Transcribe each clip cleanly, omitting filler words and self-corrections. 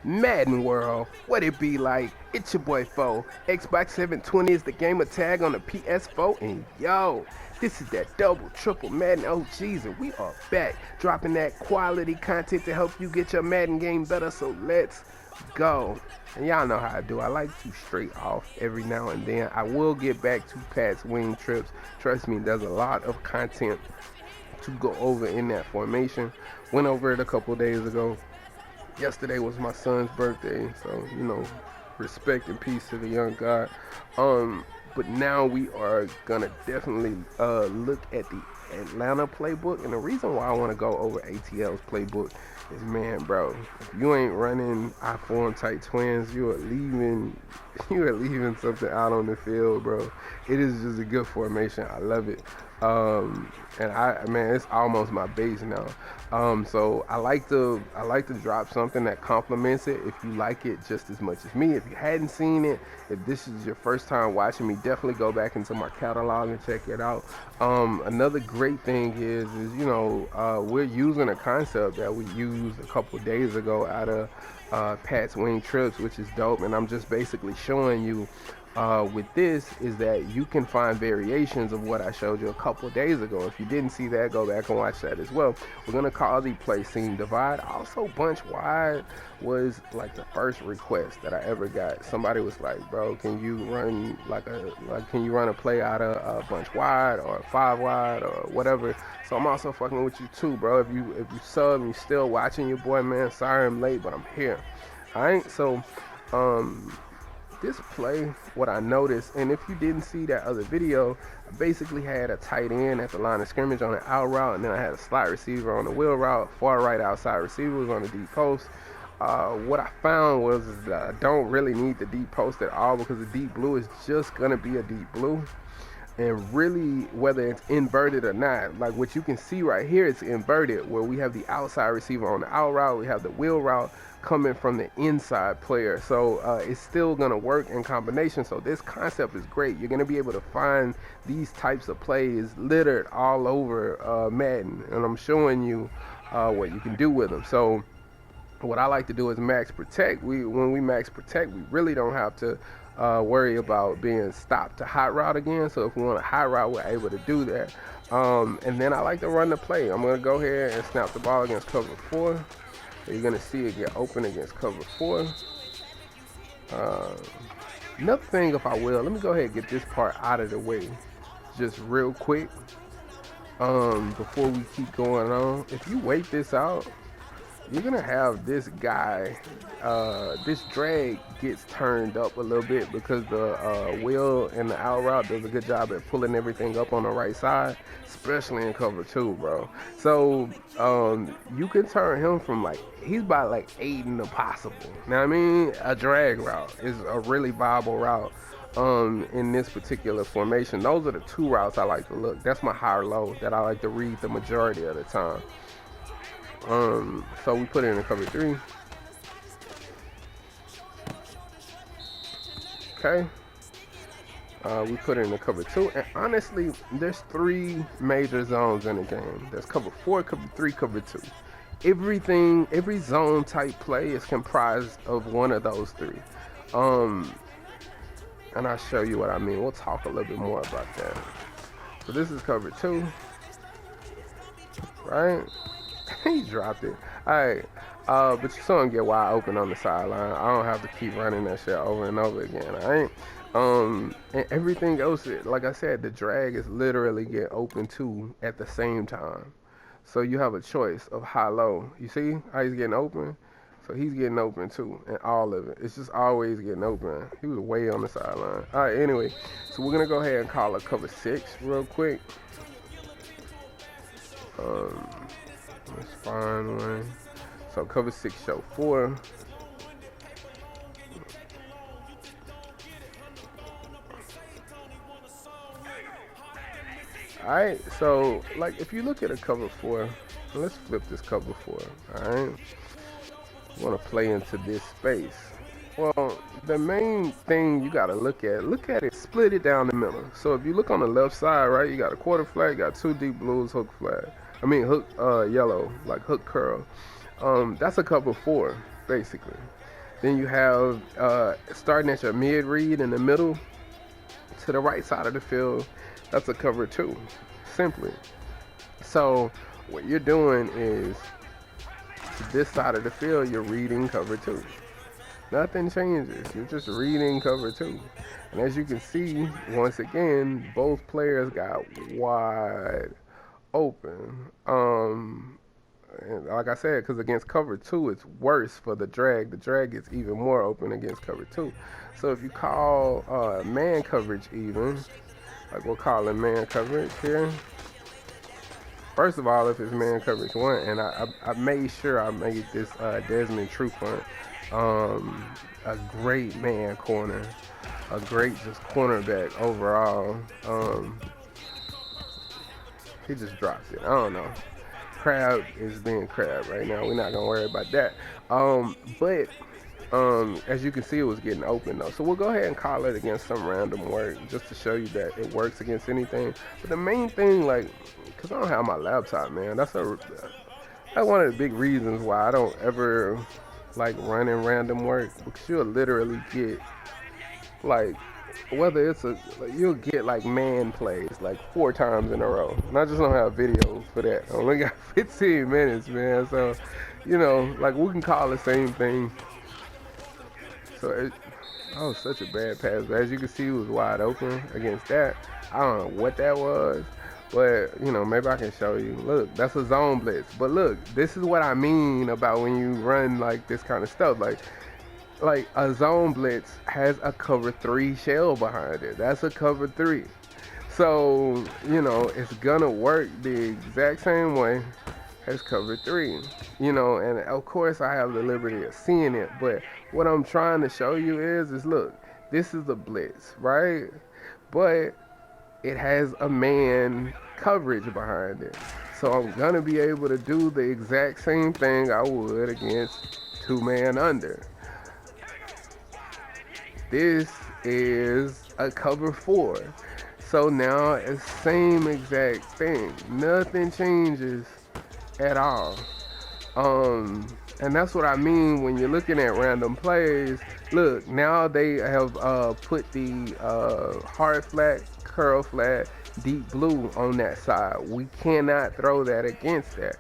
Madden World, what it be like? It's your boy Foe. Xbox 720 is the gamer tag on the PS4, and yo, this is that double, triple Madden OGs, and we are back dropping that quality content to help you get your Madden game better. So let's go. And y'all know how I do. I like to straight off every now and then. I will get back to Pat's wing trips. Trust me, there's a lot of content to go over in that formation. Went over it a couple days ago. Yesterday was my son's birthday, so respect and peace to the young God. But now we are gonna definitely look at the Atlanta playbook, and the reason why I want to go over ATL's playbook is, man, bro, if you ain't running I form tight twins, you are leaving something out on the field, bro. It is just a good formation. I love it. And man, it's almost my base now. So I like to drop something that complements it. If you like it just as much as me, if you hadn't seen it, if this is your first time watching me, definitely go back into my catalog and check it out. Another great thing is we're using a concept that we used a couple days ago out of Pat's Wing Trips, which is dope. And I'm just basically showing you with this is that you can find variations of what I showed you a couple of days ago. If you didn't see that, go back and watch that as well. We're gonna call the play scene divide. Also, bunch wide was like the first request that I ever got. Somebody was like, "Bro, can you run can you run a play out of a bunch wide or a 5 wide or whatever?" So I'm also fucking with you too, bro. If you sub and you still watching your boy, man, sorry I'm late, but I'm here. All right, so this play, what I noticed, and if you didn't see that other video, I basically had a tight end at the line of scrimmage on the out route, and then I had a slot receiver on the wheel route. Far right outside receiver was on the deep post. What I found was that I don't really need the deep post at all, because the deep blue is just gonna be a deep blue. And really, whether it's inverted or not, like what you can see right here, it's inverted, where we have the outside receiver on the out route, we have the wheel route coming from the inside player. So it's still going to work in combination. So this concept is great. You're going to be able to find these types of plays littered all over Madden. And I'm showing you what you can do with them. So what I like to do is max protect. When we max protect, we really don't have to worry about being stopped to hot route again. So if we want a hot route, we're able to do that. And then I like to run the play. I'm going to go ahead and snap the ball against cover 4. So you're going to see it get open against cover 4. Another thing, if I will, let me go ahead and get this part out of the way just real quick before we keep going on. If you wait this out, you're going to have this guy, this drag gets turned up a little bit because the wheel and the out route does a good job at pulling everything up on the right side, especially in cover 2, bro. So you can turn him from he's about 8 in the possible. Now, I mean, a drag route is a really viable route in this particular formation. Those are the two routes I like to look. That's my high or low that I like to read the majority of the time. So we put it in cover 3. Okay. We put it in the cover 2. And honestly, there's 3 major zones in the game. There's cover 4, cover 3, cover 2. Every zone type play is comprised of one of those 3. And I'll show you what I mean. We'll talk a little bit more about that. So this is cover 2. Right? He dropped it. Alright. But you saw him get wide open on the sideline. I don't have to keep running that shit over and over again. Alright. And everything else, like I said, the drag is literally get open too at the same time. So you have a choice of high-low. You see how he's getting open? So he's getting open too, and all of it. It's just always getting open. He was way on the sideline. Alright, anyway. So we're going to go ahead and call a cover 6 real quick. Let's find one. So cover 6 show 4. Alright, so if you look at a cover 4, let's flip this cover 4. Alright. You want to play into this space. Well, the main thing you gotta look at it, split it down the middle. So if you look on the left side, right, you got a quarter flag, you got 2 deep blues, hook yellow, like hook curl. That's a cover 4. basically. Then you have starting at your mid read in the middle to the right side of the field. That's a cover two, simply. So what you're doing is this side of the field, you're reading cover two. Nothing changes. You're just reading cover two. And as you can see, once again, both players got wide open. And like I said, because against cover two, it's worse for the drag. The drag is even more open against cover two. So if you call man coverage even, like we'll call it man coverage here. First of all, if it's man coverage one, and I made sure I made this Desmond Trufant a great man corner, a great just cornerback overall. He just dropped it. I don't know. Crab is being crab right now. We're not gonna worry about that. But as you can see, it was getting open though. So we'll go ahead and call it against some random work just to show you that it works against anything. But the main thing, like, cause I don't have my laptop, man. That's one of the big reasons why I don't ever like running random work, because you'll literally get like, whether it's you'll get like man plays like 4 times in a row, and I just don't have video for that. I only got 15 minutes, man. So, like we can call the same thing. So was such a bad pass, but as you can see, it was wide open against that. I don't know what that was, but maybe I can show you. Look, that's a zone blitz. But look, this is what I mean about when you run like this kind of stuff. Like a zone blitz has a cover 3 shell behind it. That's a cover 3. So, it's gonna work the exact same way as cover 3. And of course I have the liberty of seeing it, but what I'm trying to show you is look, this is a blitz, right? But it has a man coverage behind it. So I'm gonna be able to do the exact same thing I would against 2-man under. This is a cover 4. So now it's same exact thing. Nothing changes at all. And that's what I mean when you're looking at random plays. Look, now they have put the hard flat, curl flat, deep blue on that side. We cannot throw that against that.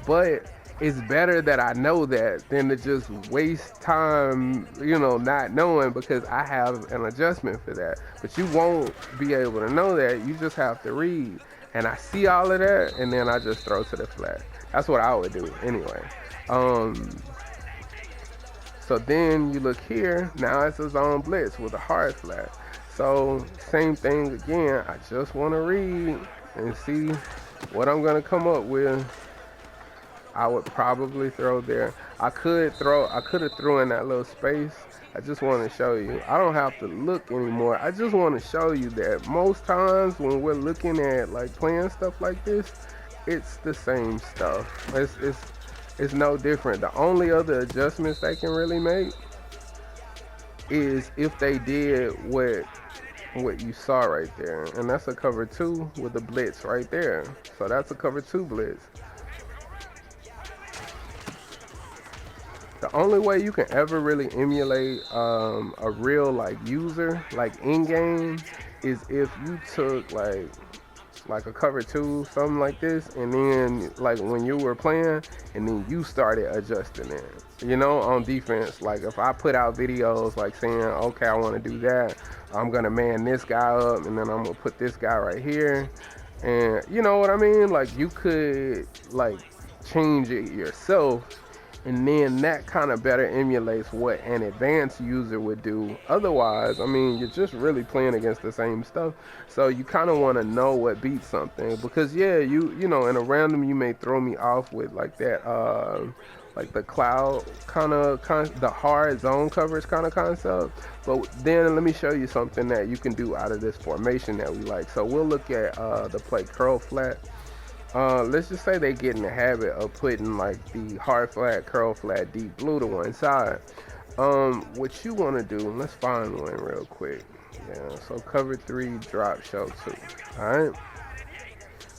But it's better that I know that than to just waste time, not knowing, because I have an adjustment for that. But you won't be able to know that. You just have to read. And I see all of that, and then I just throw to the flat. That's what I would do anyway. So then you look here. Now it's a zone blitz with a hard flat. So same thing again. I just want to read and see what I'm going to come up with. I would probably throw there. I could have thrown in that little space. I just want to show you. I don't have to look anymore. I just want to show you that most times when we're looking at like playing stuff like this, it's the same stuff. It's no different. The only other adjustments they can really make is if they did what you saw right there. And that's a cover 2 with a blitz right there. So that's a cover 2 blitz. The only way you can ever really emulate a real like user, like in game, is if you took like a cover 2, something like this, and then like when you were playing, and then you started adjusting it. On defense, like if I put out videos like saying, okay, I want to do that, I'm gonna man this guy up, and then I'm gonna put this guy right here, and you know what I mean? Like you could like change it yourself. And then that kind of better emulates what an advanced user would do. Otherwise, I mean, you're just really playing against the same stuff. So you kind of want to know what beats something. Because, yeah, you know, in a random, you may throw me off with like that, like the cloud kind of, the hard zone coverage kind of concept. But then let me show you something that you can do out of this formation that we like. So we'll look at the play curl flat. Let's just say they get in the habit of putting like the hard flat, curl flat, deep blue to one side. What you want to do, let's find one real quick. Yeah, so cover 3, drop show 2. Alright?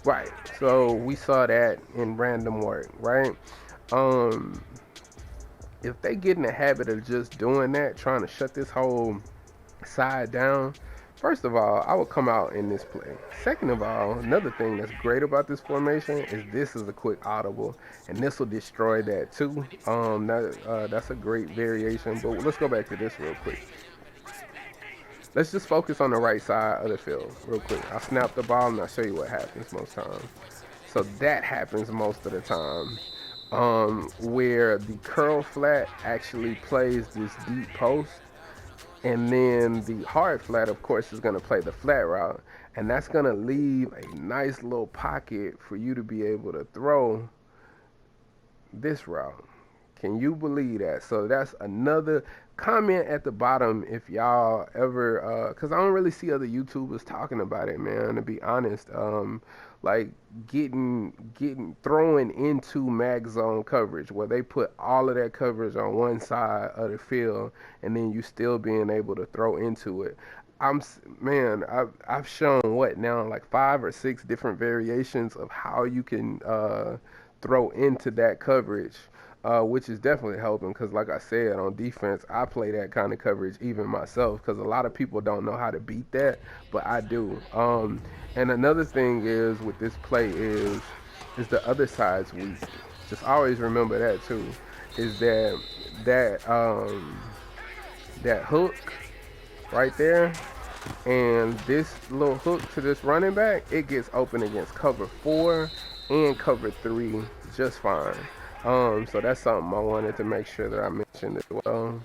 Right, so we saw that in random work, right? if they get in the habit of just doing that, trying to shut this whole side down, first of all, I would come out in this play. Second of all, another thing that's great about this formation is this is a quick audible, and this will destroy that too. That's a great variation. But let's go back to this real quick. Let's just focus on the right side of the field real quick. I snap the ball and I'll show you what happens most times. So that happens most of the time. Where the curl flat actually plays this deep post, and then the hard flat, of course, is going to play the flat route, and that's going to leave a nice little pocket for you to be able to throw this route. Can you believe that? So that's another comment at the bottom if y'all ever, because I don't really see other YouTubers talking about it, man, to be honest. Like throwing into mag zone coverage where they put all of that coverage on one side of the field and then you still being able to throw into it. I've shown what now, like 5 or 6 different variations of how you can throw into that coverage, which is definitely helping because, like I said, on defense, I play that kind of coverage even myself because a lot of people don't know how to beat that, but I do. And another thing is with this play is the other side's weak. Just always remember that too. Is that hook right there, and this little hook to this running back, it gets open against cover 4 and cover 3 just fine. So that's something I wanted to make sure that I mentioned as well.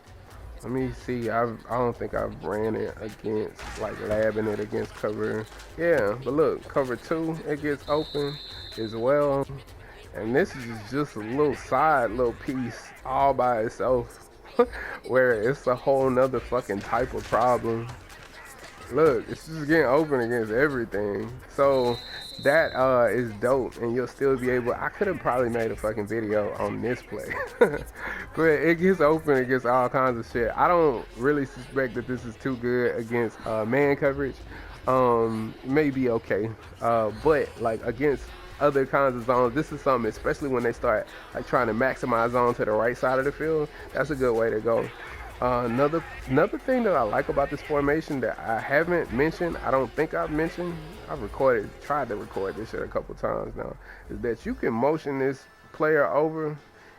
Let me see. I don't think I've ran it against, like, labbing it against cover. Yeah, but look, cover 2, it gets open as well. And this is just a little piece all by itself, where it's a whole nother fucking type of problem. Look, it's just getting open against everything. So that is dope, and you'll still be able. I could have probably made a fucking video on this play, but it gets open against all kinds of shit. I don't really suspect that this is too good against man coverage. Maybe okay, but like against other kinds of zones, this is something, especially when they start like trying to maximize zone to the right side of the field. That's a good way to go. Another thing that I like about this formation that I haven't mentioned, I don't think I've mentioned, tried to record this shit a couple times now, is that you can motion this player over,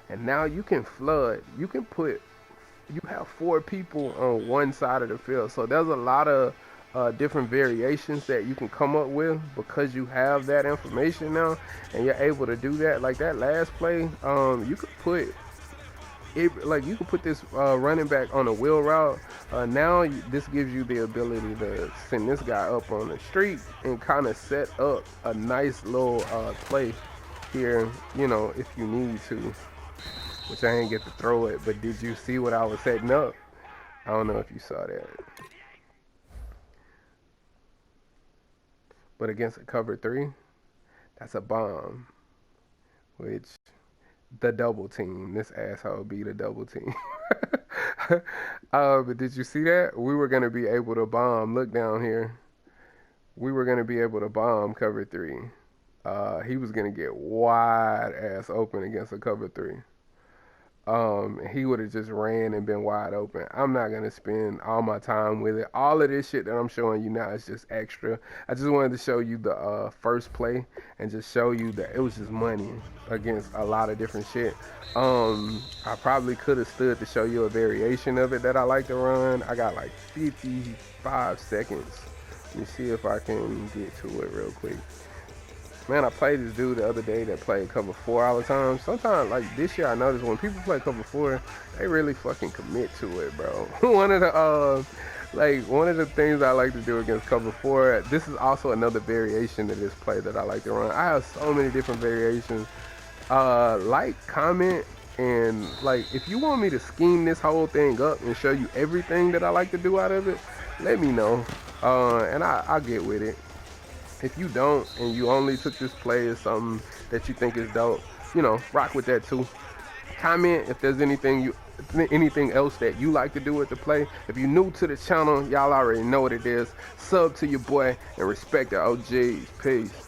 and now you can flood. You have 4 people on one side of the field, so there's a lot of different variations that you can come up with because you have that information now, and you're able to do that. Like that last play, you could put this running back on a wheel route. This gives you the ability to send this guy up on the street and kind of set up a nice little play here, if you need to, which I ain't get to throw it, but did you see what I was setting up? I don't know if you saw that. But against a cover 3, that's a bomb, which the double team. This asshole be the double team. But did you see that? We were going to be able to bomb. Look down here. We were going to be able to bomb cover 3. He was going to get wide ass open against a cover 3. He would have just ran and been wide open. I'm not going to spend all my time with it. All of this shit that I'm showing you now is just extra. I just wanted to show you the first play and just show you that it was just money against a lot of different shit. I probably could have stood to show you a variation of it that I like to run. I got like 55 seconds. Let me see if I can get to it real quick. Man, I played this dude the other day that played cover 4 all the time. Sometimes, like this year, I noticed when people play cover 4, they really fucking commit to it, bro. One of the things I like to do against cover 4, this is also another variation of this play that I like to run. I have so many different variations. Comment, and like if you want me to scheme this whole thing up and show you everything that I like to do out of it, let me know, and I'll get with it. If you don't, and you only took this play as something that you think is dope, rock with that too. Comment if there's anything else that you like to do with the play. If you're new to the channel, y'all already know what it is. Sub to your boy and respect the OGs. Peace.